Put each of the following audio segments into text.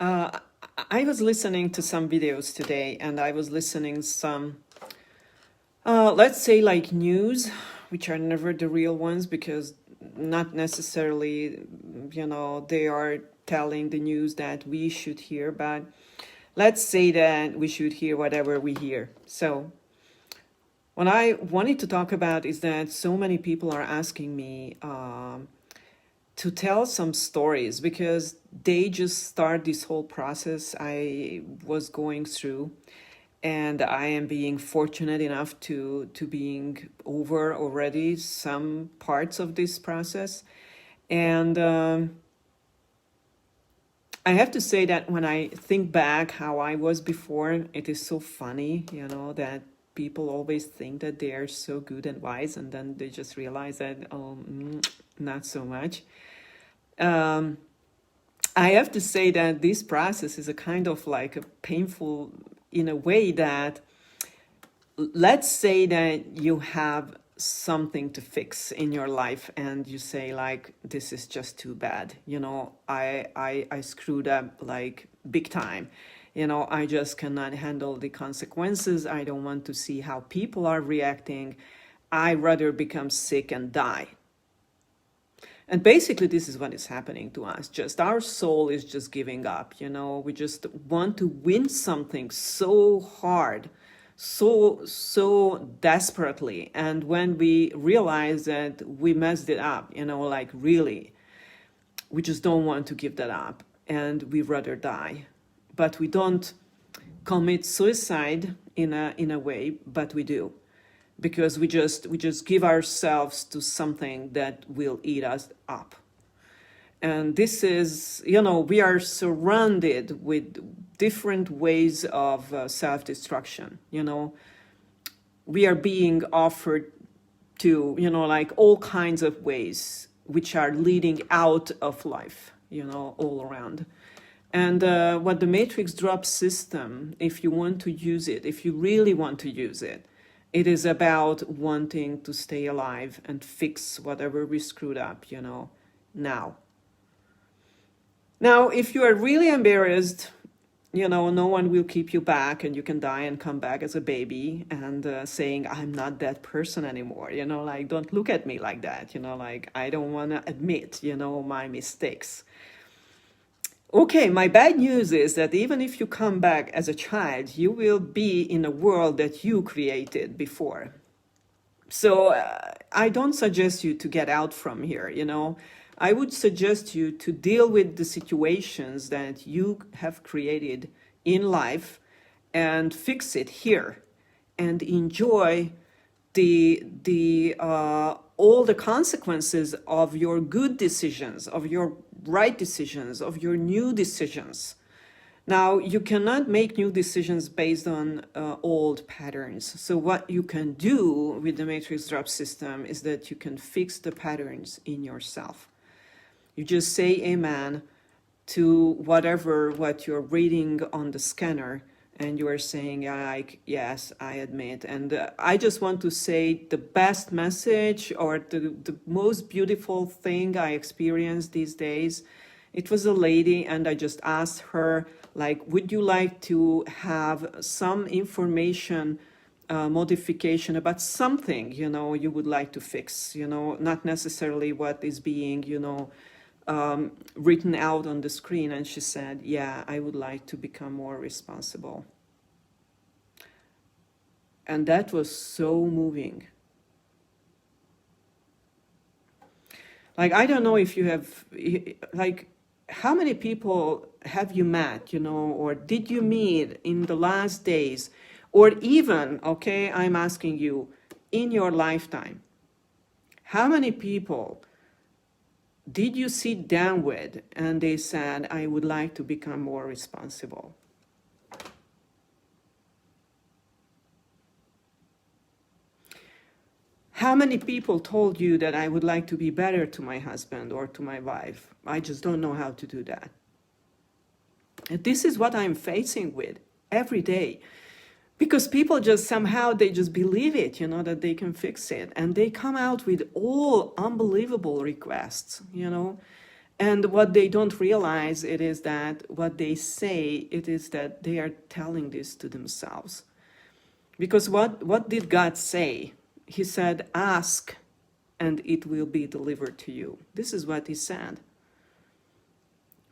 Uh, I was listening to some videos today, and I was listening some, let's say, like news, which are never the real ones because not necessarily, they are telling the news that we should hear, but let's say that we should hear whatever we hear. So what I wanted to talk about is that so many people are asking me to tell some stories because they just start this whole process I was going through, and I am being fortunate enough to being over already some parts of this process. And I have to say that when I think back how I was before, it is so funny, that people always think that they are so good and wise, and then they just realize that, not so much. Um, I have to say that this process is a kind of like a painful in a way that, let's say that you have something to fix in your life and you say like, this is just too bad, I screwed up like big time, I just cannot handle the consequences. I don't want to see how people are reacting. I rather become sick and die. And basically, this is what is happening to us. Just our soul is just giving up. We just want to win something so hard, so desperately. And when we realize that we messed it up, like really, we just don't want to give that up, and we rather die. But we don't commit suicide in a way, but we do, because we just give ourselves to something that will eat us up. And this is, we are surrounded with different ways of self-destruction. We are being offered to, like all kinds of ways which are leading out of life, all around. And what the matrix drop system, if you want to use it, if you really want to use it, it is about wanting to stay alive and fix whatever we screwed up, now. Now, if you are really embarrassed, no one will keep you back, and you can die and come back as a baby and saying, I'm not that person anymore, like, don't look at me like that, like, I don't want to admit, my mistakes. Okay, my bad news is that even if you come back as a child, you will be in a world that you created before. So I don't suggest you to get out from here, I would suggest you to deal with the situations that you have created in life and fix it here and enjoy the all the consequences of your good decisions, of your right decisions, of your new decisions. Now, you cannot make new decisions based on old patterns. So what you can do with the matrix drop system is that you can fix the patterns in yourself. You just say amen to what you're reading on the scanner, and you are saying, like, yes, I admit. And I just want to say the best message, or the most beautiful thing I experienced these days. It was a lady, and I just asked her, like, would you like to have some information modification about something, you would like to fix, not necessarily what is being, written out on the screen. And she said, yeah, I would like to become more responsible. And that was so moving. Like, I don't know if you have, like, how many people have you met, or did you meet in the last days, or even, okay, I'm asking you, in your lifetime, how many people did you sit down with and they said, I would like to become more responsible? How many people told you that I would like to be better to my husband or to my wife? I just don't know how to do that. And this is what I'm facing with every day. Because people just somehow, they just believe it, that they can fix it. And they come out with all unbelievable requests, And what they don't realize it is that what they say, it is that they are telling this to themselves. Because what did God say? He said, ask and it will be delivered to you. This is what he said.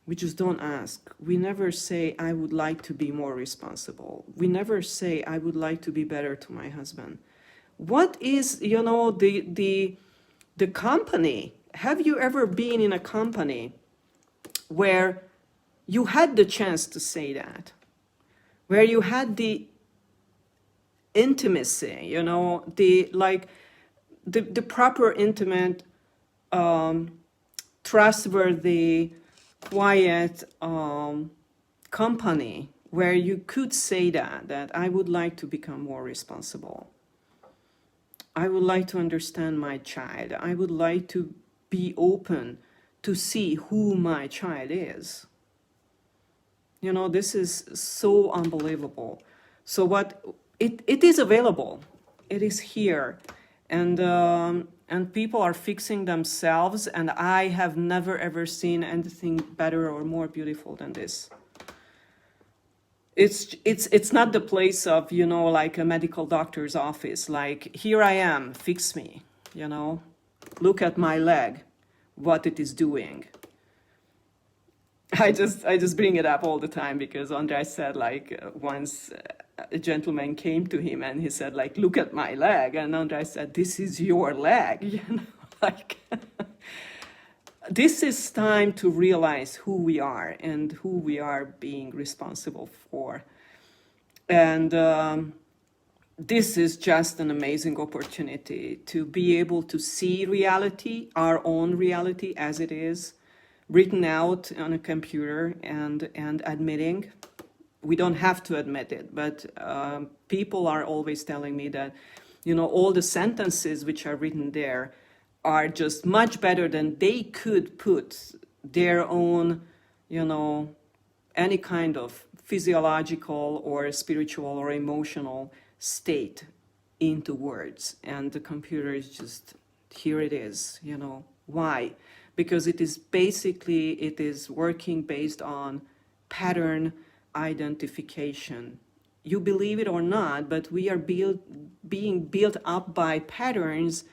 We just don't ask. We never say, I would like to be more responsible. We never say, I would like to be better to my husband. What is, the company? Have you ever been in a company where you had the chance to say that? Where you had the intimacy, the proper, intimate, trustworthy, quiet company where you could say that I would like to become more responsible. I would like to understand my child. I would like to be open to see who my child is. This is so unbelievable. So it is available. It is here. And people are fixing themselves, and I have never ever seen anything better or more beautiful than this. It's not the place of, like a medical doctor's office, like, here I am, fix me, look at my leg, what it is doing. I just bring it up all the time because Andrei said, like, once a gentleman came to him and he said, like, look at my leg, and Andrei said, this is your leg, like. This is time to realize who we are and who we are being responsible for. And this is just an amazing opportunity to be able to see reality, our own reality as it is, written out on a computer, and admitting. We don't have to admit it, but people are always telling me that, all the sentences which are written there are just much better than they could put their own, any kind of physiological or spiritual or emotional state into words. And the computer is just, here it is, Why? Because it is working based on pattern identification. You believe it or not, but we are being built up by patterns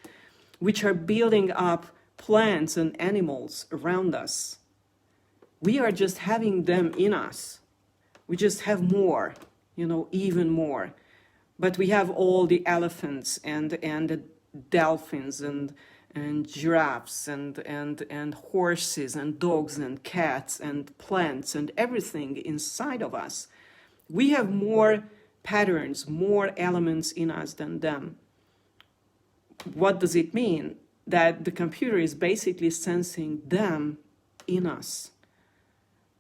which are building up plants and animals around us. We are just having them in us. We just have more, even more. But we have all the elephants and the dolphins and giraffes and horses and dogs and cats and plants and everything inside of us. We have more patterns, more elements in us than them. What does it mean? That the computer is basically sensing them in us.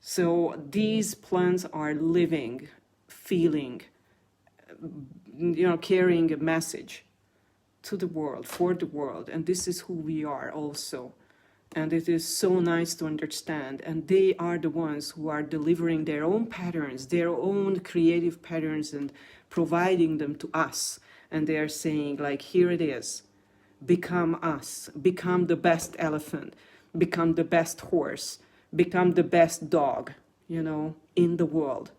So these plants are living, feeling, carrying a message to the world, for the world. And this is who we are also. And it is so nice to understand. And they are the ones who are delivering their own patterns, their own creative patterns, and providing them to us. And they are saying, like, here it is. Become us. Become the best elephant. Become the best horse. Become the best dog, in the world.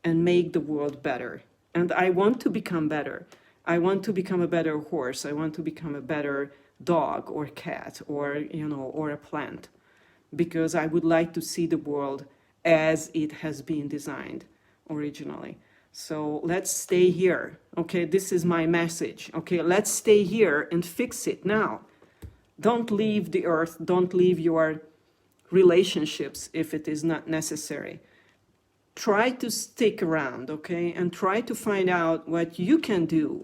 And make the world better. And I want to become better. I want to become a better horse. I want to become a better dog or cat or, or a plant. Because I would like to see the world as it has been designed originally. So let's stay here. Okay, this is my message. Okay, let's stay here and fix it now. Don't leave the earth. Don't leave your relationships if it is not necessary. Try to stick around, okay, and try to find out what you can do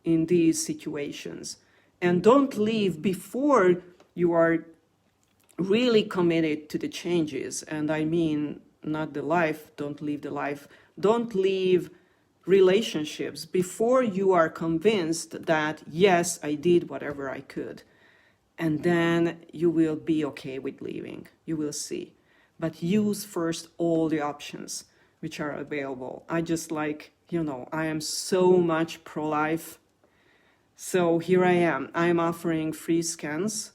in these situations. And don't leave before you are really committed to the changes. And I mean, not the life, don't leave the life. Don't leave relationships before you are convinced that, yes, I did whatever I could. And then you will be okay with leaving. You will see. But use first all the options which are available. I just I am so much pro-life. So here I am. I am offering free scans.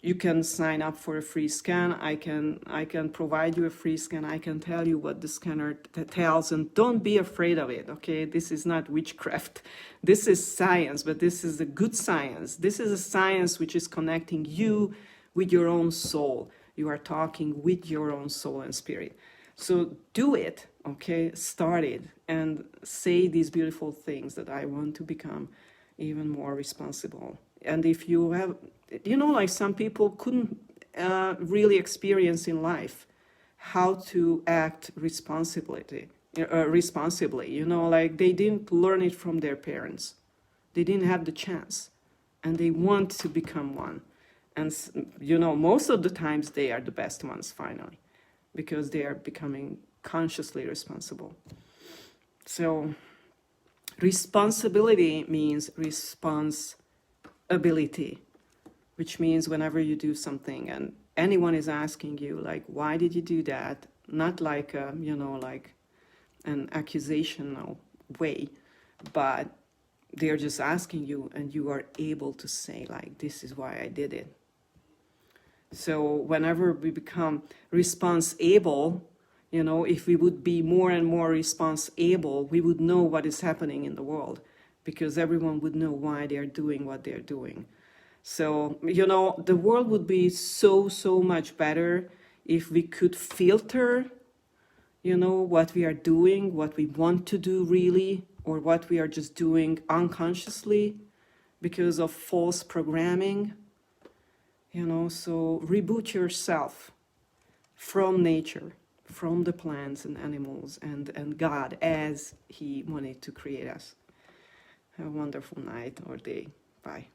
you can sign up for a free scan. I can provide you a free scan. I can tell you what the scanner tells, and don't be afraid of it, okay? This is not witchcraft. This is science, but this is a good science. This is a science which is connecting you with your own soul. You are talking with your own soul and spirit. So do it, okay? Start it and say these beautiful things that I want to become even more responsible. And if you have, like some people couldn't really experience in life how to act responsibly, like they didn't learn it from their parents. They didn't have the chance, and they want to become one. And, most of the times they are the best ones finally, because they are becoming consciously responsible. So responsibility means responsibility, which means whenever you do something and anyone is asking you, like, why did you do that? Not like, like an accusational way, but they're just asking you, and you are able to say, like, this is why I did it. So whenever we become responsible, if we would be more and more responsible, we would know what is happening in the world, because everyone would know why they're doing what they're doing. So, the world would be so, so much better if we could filter, what we are doing, what we want to do really, or what we are just doing unconsciously because of false programming. So reboot yourself from nature, from the plants and animals and God as He wanted to create us. Have a wonderful night or day. Bye.